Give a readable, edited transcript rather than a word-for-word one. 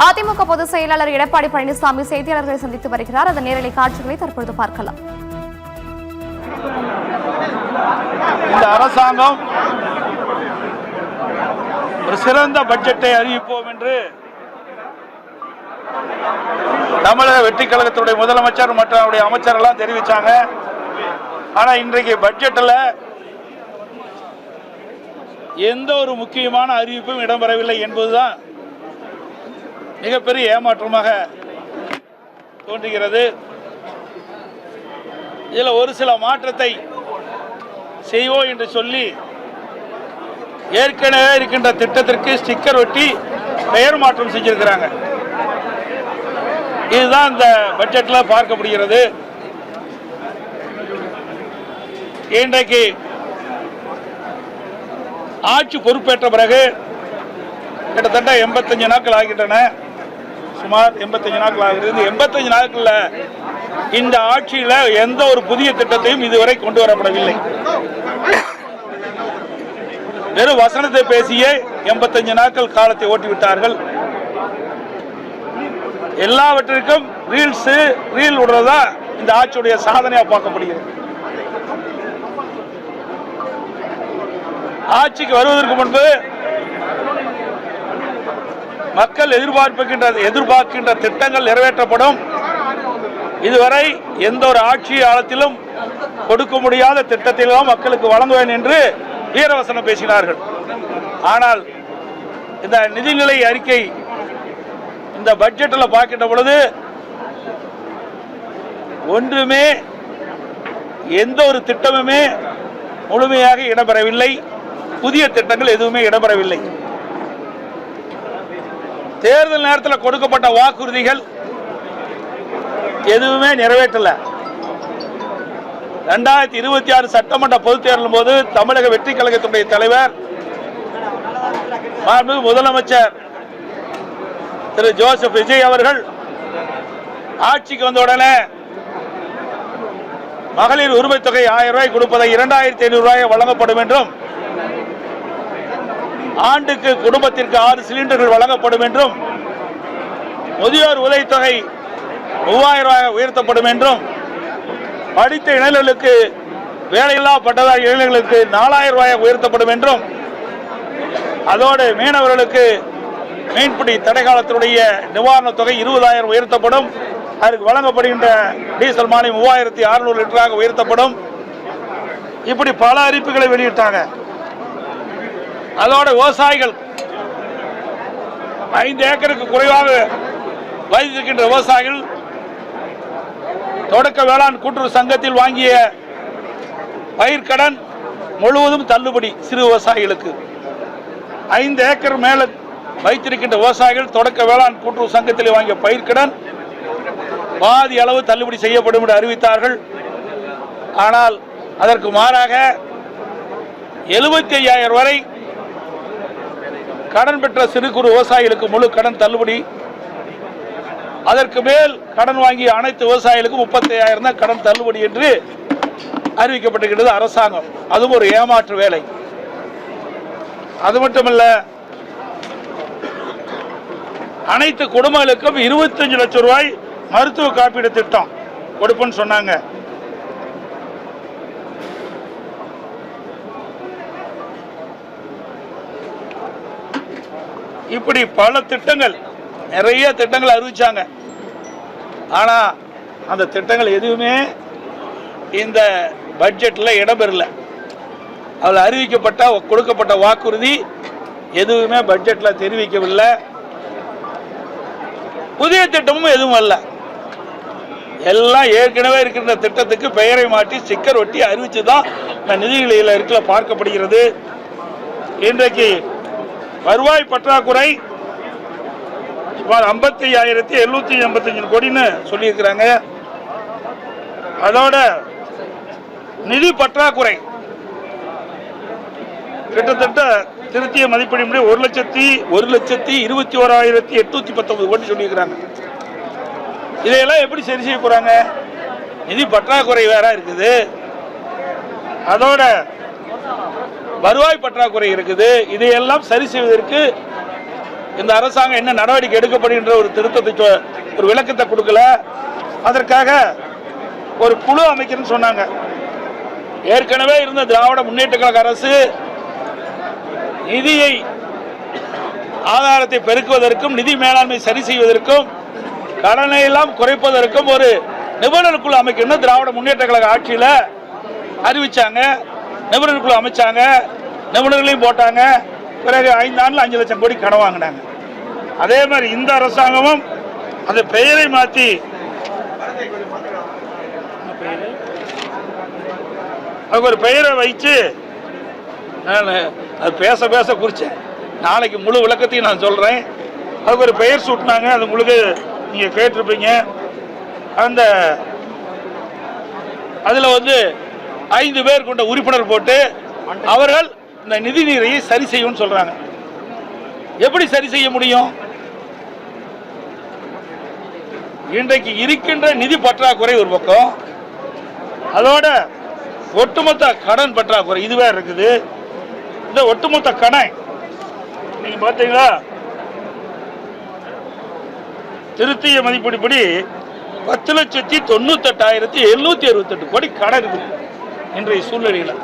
அதிமுக பொதுச் செயலாளர் எடப்பாடி பழனிசாமி செய்தியாளர்களை சந்தித்து வருகிறார். அதன் நேரலை காட்சிகளை தற்பொழுது பார்க்கலாம். இந்த அரசாங்கம் ஒரு சிறந்த பட்ஜெட்டை அறிவிப்போம் என்று தமிழக வெற்றி கழகத்துடைய முதலமைச்சர் மற்றும் அவருடைய அமைச்சர்கள் தெரிவித்தாங்க. ஆனால் இன்றைக்கு பட்ஜெட்டில் எந்த ஒரு முக்கியமான அறிவிப்பும் இடம்பெறவில்லை என்பதுதான் மிகப்பெரிய ஏமாற்றமாக தோன்றுகிறது. இதில் ஒரு சில மாற்றத்தை செய்வோம் என்று சொல்லி ஏற்கனவே இருக்கின்ற திட்டத்திற்கு ஸ்டிக்கர் ஒட்டி பெயர் மாற்றம் செஞ்சிருக்கிறாங்க. இதுதான் இந்த பட்ஜெட்டில் பார்க்கப்படுகிறது. இன்றைக்கு ஆட்சி பொறுப்பேற்ற பிறகு கிட்டத்தட்ட 85 நாட்கள் ஆகின்றன. சுமார் 85 நாட்கள் ஆகிறது. 85 நாட்களில் இந்த ஆட்சியில் எந்த ஒரு புதிய திட்டத்தையும் இதுவரை கொண்டு வரப்படவில்லை. வெறும் வசனத்தை பேசியே 85 நாட்கள் காலத்தை ஓட்டிவிட்டார்கள். எல்லாவற்றிற்கும் ரீல் விடுறதா இந்த ஆட்சியுடைய சாதனையாக பார்க்கப்படுகிறது. ஆட்சிக்கு வருவதற்கு முன்பு மக்கள் எதிர்பார்க்கின்ற திட்டங்கள் நிறைவேற்றப்படும். இதுவரை எந்த ஒரு ஆட்சி காலத்திலும் கொடுக்க முடியாத திட்டத்திலும் மக்களுக்கு வழங்குவேன் என்று வீரவசனம் பேசினார்கள். ஆனால் இந்த நிதிநிலை அறிக்கை இந்த பட்ஜெட்டில் பார்க்கின்ற பொழுது ஒன்றுமே எந்த ஒரு திட்டமுமே முழுமையாக இடம்பெறவில்லை. புதிய திட்டங்கள் எதுவுமே இடம்பெறவில்லை. தேர்தல் நேரத்தில் கொடுக்கப்பட்ட வாக்குறுதிகள் எதுவுமே நிறைவேற்றல. 2026 சட்டமன்ற பொதுத் தேர்தலின் போது தமிழக வெற்றி கழகத்துடைய தலைவர் முதலமைச்சர் திரு ஜோசப் விஜய் அவர்கள் ஆட்சிக்கு வந்தவுடனே மகளிர் உரிமை தொகை 1000 ரூபாய் கொடுப்பதை 2500 ரூபாய் வழங்கப்படும் என்றும், ஆண்டுக்கு குடும்பத்திற்கு 6 சிலிண்டர்கள் வழங்கப்படும் என்றும், முதியோர் உதவித்தொகை 3000 ரூபாய் உயர்த்தப்படும் என்றும், படித்த இளைஞர்களுக்கு வேலையில்லா பட்டதாரி இளைஞர்களுக்கு 4000 ரூபாய் உயர்த்தப்படும் என்றும், அதோடு மீனவர்களுக்கு மீன்பிடி தடைக்காலத்தினுடைய நிவாரணத் தொகை 20000 உயர்த்தப்படும். அதற்கு வழங்கப்படுகின்ற டீசல் மானியம் 3600 லிட்டராக உயர்த்தப்படும். இப்படி பல அறிவிப்புகளை வெளியிட்டாங்க. அதோட விவசாயிகள் 5 ஏக்கருக்கு குறைவாக வைத்திருக்கின்ற விவசாயிகள் தொடக்க வேளாண் கூட்டுறவு சங்கத்தில் வாங்கிய பயிர்க்கடன் முழுவதும் தள்ளுபடி. சிறு விவசாயிகளுக்கு 5 ஏக்கர் மேல வைத்திருக்கின்ற விவசாயிகள் தொடக்க வேளாண் கூட்டுறவு சங்கத்தில் வாங்கிய பயிர்க்கடன் பாதி அளவு தள்ளுபடி செய்யப்படும் என்று அறிவித்தார்கள். ஆனால் அதற்கு மாறாக 75000 வரை கடன் பெற்ற சிறு குறு விவசாயிகளுக்கு முழு கடன் தள்ளுபடி. அதற்கு மேல் கடன் வாங்கிய அனைத்து விவசாயிகளுக்கும் 35000 தான் கடன் தள்ளுபடி என்று அறிவிக்கப்பட்டிருக்கிறது அரசாங்கம். அதுவும் ஒரு ஏமாற்று வேலை. அது மட்டுமல்ல, அனைத்து குடும்பங்களுக்கும் 25 லட்சம் ரூபாய் மருத்துவ காப்பீடு திட்டம் கொடுப்புன்னு சொன்னாங்க. இப்படி பல திட்டங்கள், நிறைய திட்டங்கள் அறிவிச்சாங்க. ஆனா அந்த திட்டங்கள் எதுவுமே இந்த பட்ஜெட்ல இடம்பெறல. அதில் அறிவிக்கப்பட்ட கொடுக்கப்பட்ட வாக்குறுதி எதுவுமே பட்ஜெட்ல தெரிவிக்கவில்லை. புதிய திட்டமும் எதுவும் அல்ல. எல்லாம் ஏற்கனவே இருக்கின்ற திட்டத்துக்கு பெயரை மாற்றி ஸ்டிக்கர் ஒட்டி அறிவிச்சுதான் நிதிநிலையில் இருக்க பார்க்கப்படுகிறது. இன்றைக்கு வருவாய் பற்றாக்குறை சுமார் 55,785 கோடின்னு சொல்லியிருக்கிறாங்க. அதோட நிதி பற்றாக்குறை கிட்டத்தட்ட திருத்திய மதிப்பீடு 1,21,819 கோடி சொல்லியிருக்கிறாங்க. இதையெல்லாம் எப்படி சரி செய்ய போறாங்க? நிதி பற்றாக்குறை வேற இருக்குது, அதோட வருவாய் பற்றாக்குறை இருக்குது. இதையெல்லாம் சரி செய்வதற்கு இந்த அரசாங்கம் என்ன நடவடிக்கை எடுக்கப்படுகின்ற ஒரு திருத்தத்தை ஒரு விளக்கத்தை கொடுக்கல. அதற்காக ஒரு குழு அமைக்கிறேன்னு சொன்னாங்க. ஏற்கனவே இருந்த திராவிட முன்னேற்ற கழக அரசு நிதியை ஆதாரத்தை பெருக்குவதற்கும் நிதி மேலாண்மை சரி செய்வதற்கும் கடனை எல்லாம் குறைப்பதற்கும் ஒரு நிபுணர் குழு அமைக்கணும் திராவிட முன்னேற்ற கழக ஆட்சியில் அறிவிச்சாங்க. நிபுணர் குழு அமைச்சாங்க, நிபுணர்களையும் போட்டாங்க. பிறகு 5 ஆண்டுல 5 லட்சம் கோடி கடன் வாங்கினாங்க. அதே மாதிரி இந்த அரசாங்கமும் அந்த பெயரை மாற்றி அதுக்கு ஒரு பெயரை வைச்சு அது பேச பேச குறிச்சேன். நாளைக்கு முழு விளக்கத்தையும் நான் சொல்றேன். அதுக்கு ஒரு பெயர் சூட்டினாங்க. அது உங்களுக்கு நீங்க கேட்டிருப்பீங்க. அந்த அதுல 5 பேர் கொண்ட உறுப்பினர் போட்டு அவர்கள் இந்த நிதி நீரையை சரி செய்யும் சொல்றாங்க. எப்படி சரி செய்ய முடியும்? இன்றைக்கு இருக்கின்ற நிதி பற்றாக்குறை ஒரு பக்கம், அதோட ஒட்டுமொத்த கடன் பற்றாக்குறை இதுவே இருக்குது. இந்த ஒட்டுமொத்த கடன் நீங்க பாத்தீங்களா, திருத்திய மதிப்பீடுபடி 10,98,768 கோடி கடன் இருக்குது இன்றைய சூழ்நிலையில்.